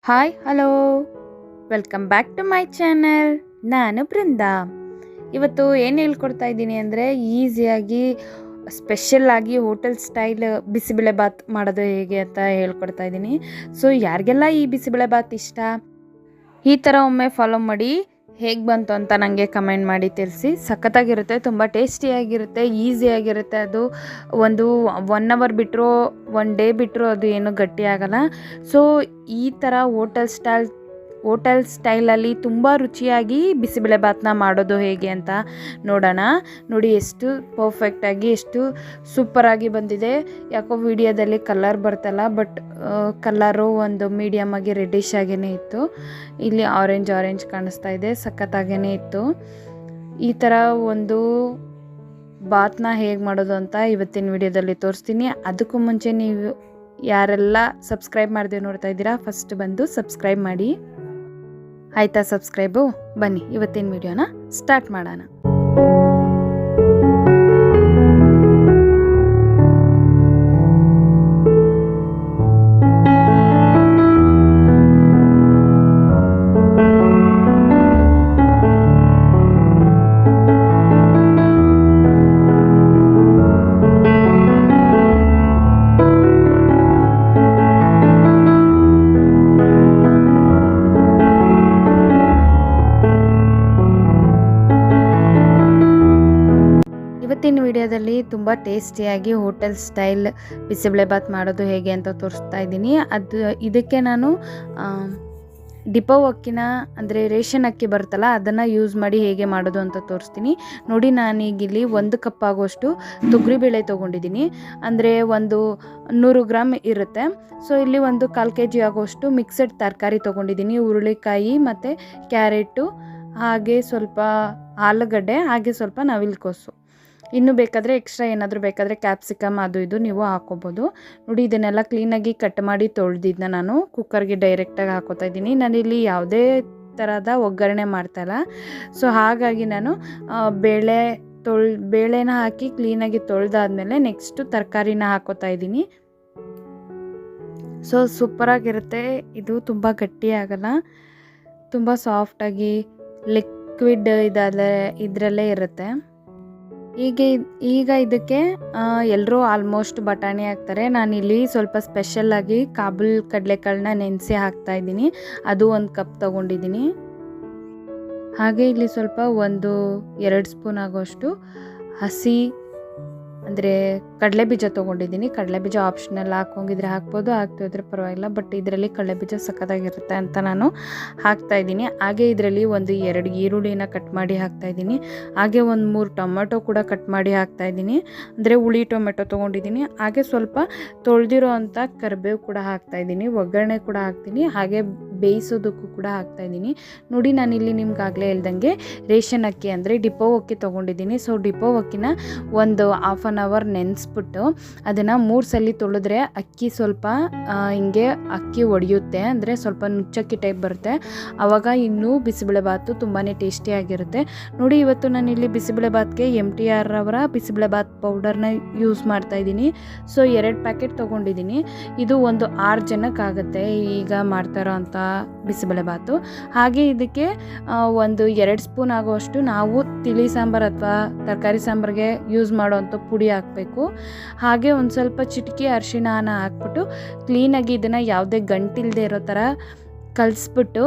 Hi hello welcome back to my channel. ನಾನು ಬೃಂದಾ. ಇವತ್ತು ಏನು ಹೇಳ್ಕೊಡ್ತಾ ಇದ್ದೀನಿ ಅಂದರೆ ಈಸಿಯಾಗಿ ಸ್ಪೆಷಲ್ಲಾಗಿ ಹೋಟೆಲ್ ಸ್ಟೈಲ್ ಬಿಸಿಬೇಳೆ ಬಾತ್ ಮಾಡೋದು ಹೇಗೆ ಅಂತ ಹೇಳ್ಕೊಡ್ತಾ ಇದ್ದೀನಿ. ಸೊ ಯಾರಿಗೆಲ್ಲ ಈ ಬಿಸಿಬೇಳೆ ಬಾತ್ ಇಷ್ಟ, ಈ ಥರ ಒಮ್ಮೆ ಫಾಲೋ ಮಾಡಿ. ಹೇಗೆ ಬಂತು ಅಂತ ನನಗೆ ಕಮೆಂಟ್ ಮಾಡಿ ತಿಳಿಸಿ. ಸಖತ್ತಾಗಿರುತ್ತೆ, ತುಂಬ ಟೇಸ್ಟಿಯಾಗಿರುತ್ತೆ, ಈಸಿಯಾಗಿರುತ್ತೆ. ಅದು ಒಂದು 1 ಅವರ್ ಬಿಟ್ಟರು 1 ಡೇ ಬಿಟ್ಟರು ಅದು ಏನು ಗಟ್ಟಿ ಆಗಲ್ಲ. ಸೊ ಈ ಥರ ಹೋಟೆಲ್ ಸ್ಟೈಲಲ್ಲಿ ತುಂಬ ರುಚಿಯಾಗಿ ಬಿಸಿಬೇಳೆ ಬಾತನ್ನ ಮಾಡೋದು ಹೇಗೆ ಅಂತ ನೋಡೋಣ. ನೋಡಿ ಎಷ್ಟು ಪರ್ಫೆಕ್ಟಾಗಿ ಎಷ್ಟು ಸೂಪರಾಗಿ ಬಂದಿದೆ. ಯಾಕೋ ವಿಡಿಯೋದಲ್ಲಿ ಕಲರ್ ಬರ್ತಲ್ಲ, ಬಟ್ ಕಲರು ಒಂದು ಮೀಡಿಯಮ್ ಆಗಿ ರೆಡ್ಡಿಶ್ ಆಗೇ ಇತ್ತು. ಇಲ್ಲಿ ಆರೆಂಜ್ ಕಾಣಿಸ್ತಾ ಇದೆ, ಸಖತ್ತಾಗೇ ಇತ್ತು. ಈ ಥರ ಒಂದು ಬಾತನ್ನ ಹೇಗೆ ಮಾಡೋದು ಅಂತ ಇವತ್ತಿನ ವಿಡಿಯೋದಲ್ಲಿ ತೋರಿಸ್ತೀನಿ. ಅದಕ್ಕೂ ಮುಂಚೆ ನೀವು ಯಾರೆಲ್ಲ ಸಬ್ಸ್ಕ್ರೈಬ್ ಮಾಡದೆ ನೋಡ್ತಾ ಇದ್ದೀರಾ, ಫಸ್ಟ್ ಬಂದು ಸಬ್ಸ್ಕ್ರೈಬ್ ಮಾಡಿ. ಆಯಿತಾ ಸಬ್ಸ್ಕ್ರೈಬು? ಬನ್ನಿ ಇವತ್ತಿನ ವಿಡಿಯೋನ ಸ್ಟಾರ್ಟ್ ಮಾಡೋಣ. ಇವತ್ತಿನ ವಿಡಿಯೋದಲ್ಲಿ ತುಂಬ ಟೇಸ್ಟಿಯಾಗಿ ಹೋಟೆಲ್ ಸ್ಟೈಲ್ ಬಿಸಿಬೇಳೆ ಬಾತ್ ಮಾಡೋದು ಹೇಗೆ ಅಂತ ತೋರಿಸ್ತಾ ಇದ್ದೀನಿ. ಇದಕ್ಕೆ ನಾನು ಡಿಪೋ ಅಕ್ಕಿನ ಅಂದರೆ ರೇಷನ್ ಅಕ್ಕಿ ಬರುತ್ತಲ್ಲ ಅದನ್ನು ಯೂಸ್ ಮಾಡಿ ಹೇಗೆ ಮಾಡೋದು ಅಂತ ತೋರಿಸ್ತೀನಿ. ನೋಡಿ, ನಾನೀಗಿಲ್ಲಿ 1 ಕಪ್ ಆಗೋಷ್ಟು ತೊಗರಿಬೇಳೆ ತೊಗೊಂಡಿದ್ದೀನಿ. ಅಂದರೆ ಒಂದು 100 ಗ್ರಾಮ್ ಇರುತ್ತೆ. ಸೊ ಇಲ್ಲಿ ಒಂದು 1/4 kg ಆಗೋಷ್ಟು ಮಿಕ್ಸಡ್ ತರಕಾರಿ ತೊಗೊಂಡಿದ್ದೀನಿ. ಹುರುಳಿಕಾಯಿ ಮತ್ತು ಕ್ಯಾರೆಟು, ಹಾಗೆ ಸ್ವಲ್ಪ ಆಲೂಗಡ್ಡೆ, ಹಾಗೆ ಸ್ವಲ್ಪ ನವಿಲುಕೋಸು. ಇನ್ನೂ ಬೇಕಾದರೆ ಎಕ್ಸ್ಟ್ರಾ ಏನಾದರೂ ಬೇಕಾದರೆ ಕ್ಯಾಪ್ಸಿಕಮ್ ಅದು ಇದು ನೀವು ಹಾಕ್ಕೋಬೋದು. ನೋಡಿ, ಇದನ್ನೆಲ್ಲ ಕ್ಲೀನಾಗಿ ಕಟ್ ಮಾಡಿ ತೊಳೆದಿದ್ದನ್ನ ನಾನು ಕುಕ್ಕರ್ಗೆ ಡೈರೆಕ್ಟಾಗಿ ಹಾಕೋತಾ ಇದ್ದೀನಿ. ನಾನಿಲ್ಲಿ ಯಾವುದೇ ಥರದ ಒಗ್ಗರಣೆ ಮಾಡ್ತಾಯಿಲ್ಲ. ಸೊ ಹಾಗಾಗಿ ನಾನು ಬೇಳೆನ ಹಾಕಿ ಕ್ಲೀನಾಗಿ ತೊಳೆದಾದ್ಮೇಲೆ ನೆಕ್ಸ್ಟು ತರಕಾರಿನ ಹಾಕೋತಾ ಇದ್ದೀನಿ. ಸೊ ಸೂಪರಾಗಿರುತ್ತೆ ಇದು, ತುಂಬ ಗಟ್ಟಿ ಆಗಲ್ಲ, ತುಂಬ ಸಾಫ್ಟಾಗಿ ಲಿಕ್ವಿಡ್ ಇದರಲ್ಲೇ ಇರುತ್ತೆ. ಈಗ ಇದಕ್ಕೆ ಎಲ್ಲರೂ ಆಲ್ಮೋಸ್ಟ್ ಬಟಾಣಿ ಹಾಕ್ತಾರೆ. ನಾನಿಲ್ಲಿ ಸ್ವಲ್ಪ ಸ್ಪೆಷಲ್ಲಾಗಿ ಕಾಬೂಲ್ ಕಡಲೆಕಾಳನ್ನ ನೆನೆಸಿ ಹಾಕ್ತಾಯಿದ್ದೀನಿ. ಅದು 1 ಕಪ್ ತೊಗೊಂಡಿದ್ದೀನಿ. ಹಾಗೆ ಇಲ್ಲಿ ಸ್ವಲ್ಪ 1-2 ಸ್ಪೂನ್ ಆಗೋಷ್ಟು ಹಸಿ ಅಂದರೆ ಕಡಲೆಬೀಜ ತೊಗೊಂಡಿದ್ದೀನಿ. ಕಡಲೆಬೀಜ ಆಪ್ಷನಲ್, ಹಾಕೋಂಗಿದ್ರೆ ಹಾಕ್ಬೋದು, ಹಾಕ್ತಿದ್ರೆ ಪರವಾಗಿಲ್ಲ. ಬಟ್ ಇದರಲ್ಲಿ ಕಡಲೆಬೀಜ ಸಖತ್ತಾಗಿರುತ್ತೆ ಅಂತ ನಾನು ಹಾಕ್ತಾಯಿದ್ದೀನಿ. ಹಾಗೆ ಇದರಲ್ಲಿ 1-2 ಈರುಳ್ಳಿನ ಕಟ್ ಮಾಡಿ ಹಾಕ್ತಾಯಿದ್ದೀನಿ. ಹಾಗೆ 1-3 ಟೊಮೆಟೊ ಕೂಡ ಕಟ್ ಮಾಡಿ ಹಾಕ್ತಾಯಿದ್ದೀನಿ. ಅಂದರೆ ಹುಳಿ ಟೊಮೆಟೊ ತೊಗೊಂಡಿದ್ದೀನಿ. ಹಾಗೆ ಸ್ವಲ್ಪ ತೊಳೆದಿರೋ ಅಂಥ ಕರಿಬೇವು ಕೂಡ ಹಾಕ್ತಾಯಿದ್ದೀನಿ. ಒಗ್ಗರಣೆ ಕೂಡ ಹಾಕ್ತೀನಿ, ಹಾಗೆ ಬೇಯಿಸೋದಕ್ಕೂ ಕೂಡ ಹಾಕ್ತಾಯಿದ್ದೀನಿ. ನೋಡಿ, ನಾನಿಲ್ಲಿ ನಿಮ್ಗಾಗಲೇ ಹೇಳ್ದಂಗೆ ರೇಷನ್ ಅಕ್ಕಿ ಅಂದರೆ ಡಿಪೋ ಅಕ್ಕಿ ತೊಗೊಂಡಿದ್ದೀನಿ. ಸೊ ಡಿಪೋ ಅಕ್ಕಿನ ಒಂದು 1/2 ಅವರ್ ನೆನೆಸ್ಬಿಟ್ಟು ಅದನ್ನು 3 ಸಲ ತೊಳೆದ್ರೆ ಅಕ್ಕಿ ಸ್ವಲ್ಪ ಹಿಂಗೆ ಅಕ್ಕಿ ಒಡೆಯುತ್ತೆ, ಅಂದರೆ ಸ್ವಲ್ಪ ನುಚ್ಚಕ್ಕಿ ಟೈಪ್ ಬರುತ್ತೆ. ಆವಾಗ ಇನ್ನೂ ಬಿಸಿಬೇಳೆ ಬಾತು ತುಂಬಾ ಟೇಸ್ಟಿಯಾಗಿರುತ್ತೆ. ನೋಡಿ, ಇವತ್ತು ನಾನಿಲ್ಲಿ ಬಿಸಿಬೇಳೆ ಬಾತ್ಗೆ MTR ಅವರ ಬಿಸಿಬೇಳೆ ಬಾತ್ ಪೌಡರ್ನ ಯೂಸ್ ಮಾಡ್ತಾಯಿದ್ದೀನಿ. ಸೊ 2 ಪ್ಯಾಕೆಟ್ ತೊಗೊಂಡಿದ್ದೀನಿ. ಇದು ಒಂದು 6 ಜನಕ್ಕಾಗುತ್ತೆ ಈಗ ಮಾಡ್ತಾರೋ ಅಂಥ ಬಿಸಿಬೇಳೆ ಬಾತು. ಹಾಗೆ ಇದಕ್ಕೆ 1-2 ಸ್ಪೂನ್ ಆಗುವಷ್ಟು ನಾವು ತಿಳಿ ಸಾಂಬಾರು ಅಥವಾ ತರಕಾರಿ ಸಾಂಬಾರಿಗೆ ಯೂಸ್ ಮಾಡೋವಂಥ ಪುಡಿ ಹಾಕಬೇಕು. ಹಾಗೆ ಒಂದು ಸ್ವಲ್ಪ ಚಿಟಿಕೆ ಅರಿಶಿಣನ ಹಾಕ್ಬಿಟ್ಟು ಕ್ಲೀನಾಗಿ ಇದನ್ನು ಯಾವುದೇ ಗಂಟಿಲ್ಲದೆ ಇರೋ ಥರ ಕಲಿಸ್ಬಿಟ್ಟು,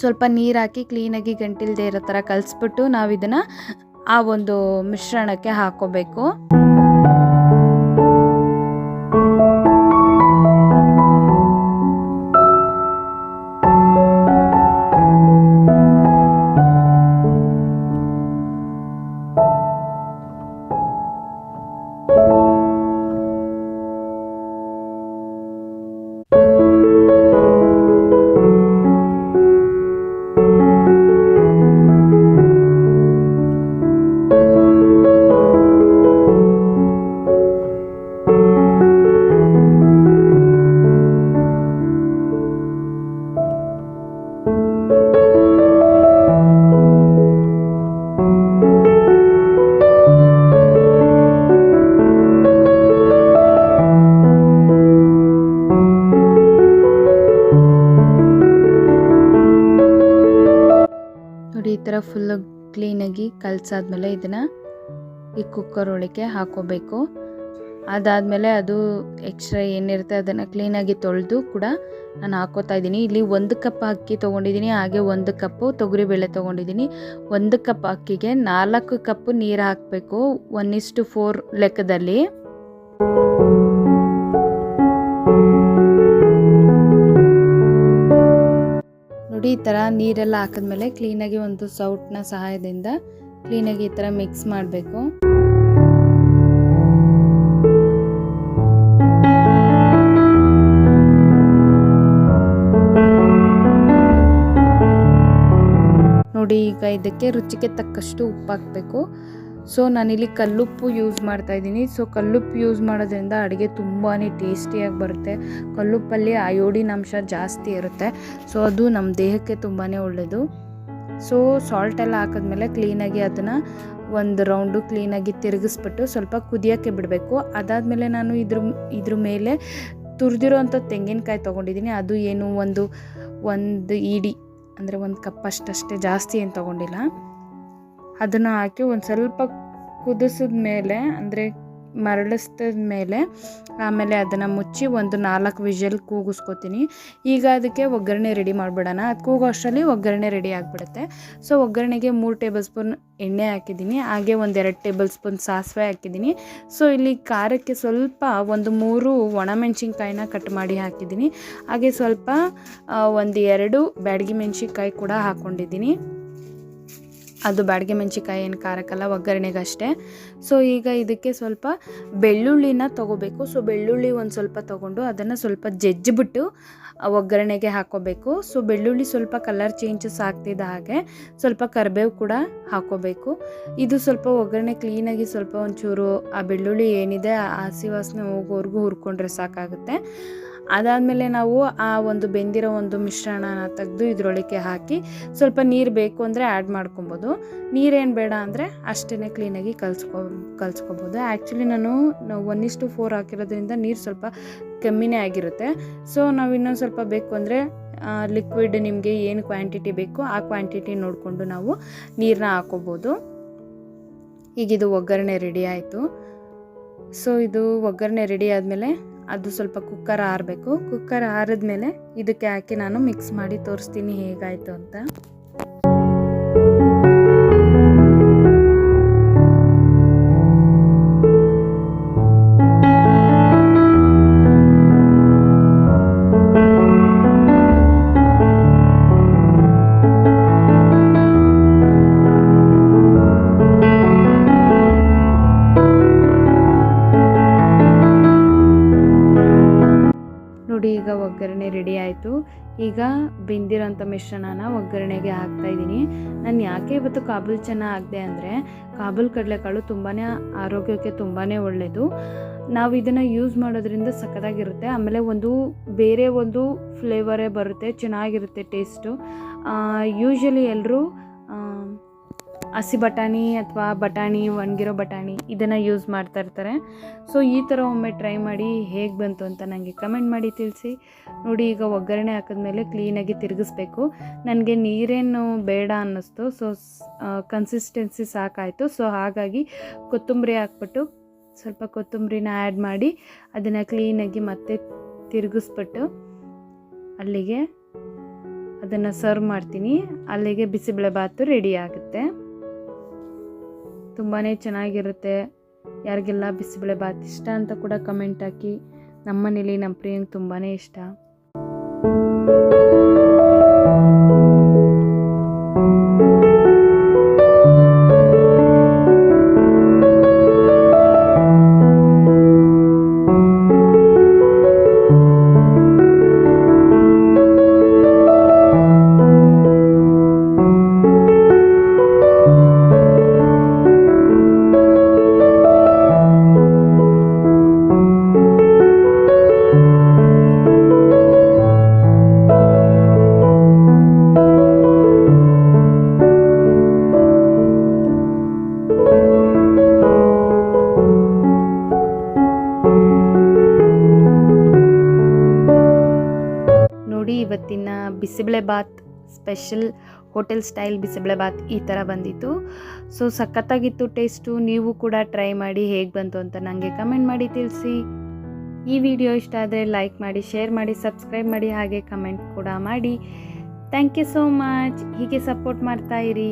ಸ್ವಲ್ಪ ನೀರು ಹಾಕಿ ಕ್ಲೀನಾಗಿ ಗಂಟಿಲ್ಲದೆ ಇರೋ ಥರ ಕಲಿಸ್ಬಿಟ್ಟು ನಾವು ಇದನ್ನು ಆ ಒಂದು ಮಿಶ್ರಣಕ್ಕೆ ಹಾಕ್ಕೋಬೇಕು. ಥರ ಫುಲ್ಲು ಕ್ಲೀನಾಗಿ ಕಲಸಾದ್ಮೇಲೆ ಇದನ್ನು ಈ ಕುಕ್ಕರ್ ಒಳಗೆ ಹಾಕೋಬೇಕು. ಅದಾದಮೇಲೆ ಅದು ಎಕ್ಸ್ಟ್ರಾ ಏನಿರುತ್ತೆ ಅದನ್ನು ಕ್ಲೀನಾಗಿ ತೊಳೆದು ಕೂಡ ನಾನು ಹಾಕೋತಾ ಇದ್ದೀನಿ. ಇಲ್ಲಿ 1 ಕಪ್ ಅಕ್ಕಿ ತೊಗೊಂಡಿದ್ದೀನಿ, ಹಾಗೆ 1 ಕಪ್ಪು ತೊಗರಿಬೇಳೆ ತೊಗೊಂಡಿದ್ದೀನಿ. 1 ಕಪ್ ಅಕ್ಕಿಗೆ 4 ಕಪ್ ನೀರು ಹಾಕಬೇಕು, 1:4 ಲೆಕ್ಕದಲ್ಲಿ. ನೋಡಿ ಈ ಥರ ನೀರೆಲ್ಲ ಹಾಕಿದ್ಮೇಲೆ ಕ್ಲೀನಾಗಿ ಒಂದು ಸೌಟ್ನ ಸಹಾಯದಿಂದ ಕ್ಲೀನಾಗಿ ಈ ಥರ ಮಿಕ್ಸ್ ಮಾಡಬೇಕು. ನೋಡಿ ಈಗ ಇದಕ್ಕೆ ರುಚಿಗೆ ತಕ್ಕಷ್ಟು ಉಪ್ಪು ಹಾಕಬೇಕು. ಸೊ ನಾನಿಲ್ಲಿ ಕಲ್ಲುಪ್ಪು ಯೂಸ್ ಮಾಡ್ತಾ ಇದ್ದೀನಿ. ಸೊ ಕಲ್ಲುಪ್ಪು ಯೂಸ್ ಮಾಡೋದ್ರಿಂದ ಅಡುಗೆ ತುಂಬಾ ಟೇಸ್ಟಿಯಾಗಿ ಬರುತ್ತೆ. ಕಲ್ಲುಪ್ಪಲ್ಲಿ ಅಯೋಡಿನ್ ಅಂಶ ಜಾಸ್ತಿ ಇರುತ್ತೆ. ಸೊ ಅದು ನಮ್ಮ ದೇಹಕ್ಕೆ ತುಂಬಾ ಒಳ್ಳೆಯದು. ಸೊ ಸಾಲ್ಟ್ ಎಲ್ಲ ಹಾಕಿದ್ಮೇಲೆ ಕ್ಲೀನಾಗಿ ಅದನ್ನು ಒಂದು ರೌಂಡು ಕ್ಲೀನಾಗಿ ತಿರುಗಿಸ್ಬಿಟ್ಟು ಸ್ವಲ್ಪ ಕುದಿಯೋಕ್ಕೆ ಬಿಡಬೇಕು. ಅದಾದಮೇಲೆ ನಾನು ಇದ್ರ ಮೇಲೆ ತುರಿದಿರೋಂಥ ತೆಂಗಿನಕಾಯಿ ತೊಗೊಂಡಿದ್ದೀನಿ. ಅದು ಏನು ಒಂದು ಇಡಿ ಅಂದರೆ 1 ಕಪ್ ಅಷ್ಟೇ, ಜಾಸ್ತಿ ಏನು ತೊಗೊಂಡಿಲ್ಲ. ಅದನ್ನು ಹಾಕಿ ಒಂದು ಸ್ವಲ್ಪ ಕುದಿಸಿದ ಮೇಲೆ ಅಂದರೆ ಮರಳಿಸಿದ ಮೇಲೆ ಆಮೇಲೆ ಅದನ್ನು ಮುಚ್ಚಿ ಒಂದು 4 ವಿಷಲ್ ಕೂಗಿಸ್ಕೊತೀನಿ. ಈಗ ಅದಕ್ಕೆ ಒಗ್ಗರಣೆ ರೆಡಿ ಮಾಡಿಬಿಡೋಣ. ಅದು ಕೂಗೋ ಅಷ್ಟರಲ್ಲಿ ಒಗ್ಗರಣೆ ರೆಡಿ ಆಗಿಬಿಡುತ್ತೆ. ಸೊ ಒಗ್ಗರಣೆಗೆ 3 ಟೇಬಲ್ ಸ್ಪೂನ್ ಎಣ್ಣೆ ಹಾಕಿದ್ದೀನಿ, ಹಾಗೆ 1-2 ಟೇಬಲ್ ಸ್ಪೂನ್ ಸಾಸಿವೆ ಹಾಕಿದ್ದೀನಿ. ಸೊ ಇಲ್ಲಿ ಖಾರಕ್ಕೆ ಸ್ವಲ್ಪ 1-3 ಒಣಮೆಣ್ಸಿನ್ಕಾಯಿನ ಕಟ್ ಮಾಡಿ ಹಾಕಿದ್ದೀನಿ, ಹಾಗೆ ಸ್ವಲ್ಪ 1-2 ಬ್ಯಾಡಗಿ ಮೆಣಸಿನ್ಕಾಯಿ ಕೂಡ ಹಾಕ್ಕೊಂಡಿದ್ದೀನಿ. ಅದು ಬ್ಯಾಡಗಿ ಮೆಣಸಿನ್ಕಾಯಿ ಏನು ಖಾರಕ್ಕಲ್ಲ, ಒಗ್ಗರಣೆಗಷ್ಟೇ. ಸೊ ಈಗ ಇದಕ್ಕೆ ಸ್ವಲ್ಪ ಬೆಳ್ಳುಳ್ಳಿನ ತೊಗೋಬೇಕು. ಸೊ ಬೆಳ್ಳುಳ್ಳಿ ಒಂದು ಸ್ವಲ್ಪ ತೊಗೊಂಡು ಅದನ್ನು ಸ್ವಲ್ಪ ಜಜ್ಜಿಬಿಟ್ಟು ಒಗ್ಗರಣೆಗೆ ಹಾಕೋಬೇಕು. ಸೊ ಬೆಳ್ಳುಳ್ಳಿ ಸ್ವಲ್ಪ ಕಲರ್ ಚೇಂಜಸ್ ಆಗ್ತಿದ್ದ ಹಾಗೆ ಸ್ವಲ್ಪ ಕರಿಬೇವು ಕೂಡ ಹಾಕೋಬೇಕು. ಇದು ಸ್ವಲ್ಪ ಒಗ್ಗರಣೆ ಕ್ಲೀನಾಗಿ ಸ್ವಲ್ಪ ಒಂಚೂರು ಆ ಬೆಳ್ಳುಳ್ಳಿ ಏನಿದೆ ಆ ಹಸಿ ವಾಸನೆ ಹೋಗೋವರೆಗೂ ಹುರ್ಕೊಂಡ್ರೆ ಸಾಕಾಗುತ್ತೆ. ಅದಾದಮೇಲೆ ನಾವು ಆ ಒಂದು ಬೆಂದಿರೋ ಒಂದು ಮಿಶ್ರಣನ ತೆಗೆದು ಇದರೊಳಗೆ ಹಾಕಿ ಸ್ವಲ್ಪ ನೀರು ಬೇಕು ಅಂದರೆ ಆ್ಯಡ್ ಮಾಡ್ಕೊಬೋದು. ನೀರೇನು ಬೇಡ ಅಂದರೆ ಅಷ್ಟೇ ಕ್ಲೀನಾಗಿ ಕಲಿಸ್ಕೊಬೋದು. ಆ್ಯಕ್ಚುಲಿ ನಾನು 1:4 ಹಾಕಿರೋದ್ರಿಂದ ನೀರು ಸ್ವಲ್ಪ ಕಮ್ಮಿನೇ ಆಗಿರುತ್ತೆ. ಸೊ ನಾವು ಇನ್ನೊಂದು ಸ್ವಲ್ಪ ಬೇಕು ಅಂದರೆ ಲಿಕ್ವಿಡ್ ನಿಮಗೆ ಏನು ಕ್ವಾಂಟಿಟಿ ಬೇಕು ಆ ಕ್ವಾಂಟಿಟಿ ನೋಡಿಕೊಂಡು ನಾವು ನೀರನ್ನ ಹಾಕೋಬೋದು. ಈಗಿದು ಒಗ್ಗರಣೆ ರೆಡಿ ಆಯಿತು. ಸೊ ಇದು ಒಗ್ಗರಣೆ ರೆಡಿ ಆದಮೇಲೆ ಅದು ಸ್ವಲ್ಪ ಕುಕ್ಕರ್ ಆರಬೇಕು. ಕುಕ್ಕರ್ ಆರಿದ್ಮೇಲೆ ಇದಕ್ಕೆ ಹಾಕಿ ನಾನು ಮಿಕ್ಸ್ ಮಾಡಿ ತೋರಿಸ್ತೀನಿ ಹೇಗಾಯಿತು ಅಂತ. ನೋಡಿ ಈಗ ಒಗ್ಗರಣೆ ರೆಡಿ ಆಯಿತು. ಈಗ ಬೆಂದಿರೋಂಥ ಮಿಶ್ರಣನ ಒಗ್ಗರಣೆಗೆ ಹಾಕ್ತಾಯಿದ್ದೀನಿ. ನಾನು ಯಾಕೆ ಇವತ್ತು ಕಾಬೂಲ್ ಚೆನ್ನ ಹಾಕಿದೆ ಅಂದರೆ ಕಾಬೂಲ್ ಕಡಲೆಕಾಳು ತುಂಬಾ ಆರೋಗ್ಯಕ್ಕೆ ತುಂಬಾ ಒಳ್ಳೆಯದು. ನಾವು ಇದನ್ನು ಯೂಸ್ ಮಾಡೋದ್ರಿಂದ ಸಖತ್ತಾಗಿರುತ್ತೆ. ಆಮೇಲೆ ಬೇರೆ ಒಂದು ಫ್ಲೇವರೇ ಬರುತ್ತೆ, ಚೆನ್ನಾಗಿರುತ್ತೆ ಟೇಸ್ಟು. ಯೂಶ್ವಲಿ ಎಲ್ಲರೂ ಹಸಿ ಬಟಾಣಿ ಅಥವಾ ಬಟಾಣಿ ಒಣಗಿರೋ ಬಟಾಣಿ ಇದನ್ನು ಯೂಸ್ ಮಾಡ್ತಾ ಇರ್ತಾರೆ. ಸೊ ಈ ಥರ ಒಮ್ಮೆ ಟ್ರೈ ಮಾಡಿ ಹೇಗೆ ಬಂತು ಅಂತ ನನಗೆ ಕಮೆಂಟ್ ಮಾಡಿ ತಿಳಿಸಿ. ನೋಡಿ ಈಗ ಒಗ್ಗರಣೆ ಹಾಕಿದ್ಮೇಲೆ ಕ್ಲೀನಾಗಿ ತಿರುಗಿಸ್ಬೇಕು. ನನಗೆ ನೀರೇನು ಬೇಡ ಅನ್ನಿಸ್ತು. So consistency ಸಾಕಾಯಿತು. ಸೊ ಹಾಗಾಗಿ ಕೊತ್ತಂಬರಿ ಹಾಕ್ಬಿಟ್ಟು ಸ್ವಲ್ಪ ಕೊತ್ತಂಬರಿನ ಆ್ಯಡ್ ಮಾಡಿ ಅದನ್ನು ಕ್ಲೀನಾಗಿ ಮತ್ತೆ ತಿರುಗಿಸ್ಬಿಟ್ಟು ಅಲ್ಲಿಗೆ ಅದನ್ನು ಸರ್ವ್ ಮಾಡ್ತೀನಿ. ಅಲ್ಲಿಗೆ ಬಿಸಿಬೇಳೆಬಾತು ರೆಡಿ ಆಗುತ್ತೆ. ತುಂಬಾ ಚೆನ್ನಾಗಿರುತ್ತೆ. ಯಾರಿಗೆಲ್ಲ ಬಿಸಿಬೇಳೆಬಾತು ಇಷ್ಟ ಅಂತ ಕೂಡ ಕಮೆಂಟ್ ಹಾಕಿ. ನಮ್ಮ ಮನೇಲಿ ನಮ್ಮ ಪ್ರಿಯಂಗೆ ತುಂಬಾ ಇಷ್ಟ. ಇವತ್ತಿನ bisi bele bath special hotel style bisi bele bath ಈ ಥರ ಬಂದಿತ್ತು. ಸೊ ಸಖತ್ತಾಗಿತ್ತು ಟೇಸ್ಟು. ನೀವು ಕೂಡ ಟ್ರೈ ಮಾಡಿ ಹೇಗೆ ಬಂತು ಅಂತ ನನಗೆ ಕಮೆಂಟ್ ಮಾಡಿ ತಿಳಿಸಿ. ಈ ವಿಡಿಯೋ ಇಷ್ಟ ಆದರೆ ಲೈಕ್ ಮಾಡಿ, ಶೇರ್ ಮಾಡಿ, ಸಬ್ಸ್ಕ್ರೈಬ್ ಮಾಡಿ, ಹಾಗೆ ಕಮೆಂಟ್ ಕೂಡ ಮಾಡಿ. Thank you so much. ಹೀಗೆ ಸಪೋರ್ಟ್ ಮಾಡ್ತಾ ಇರಿ.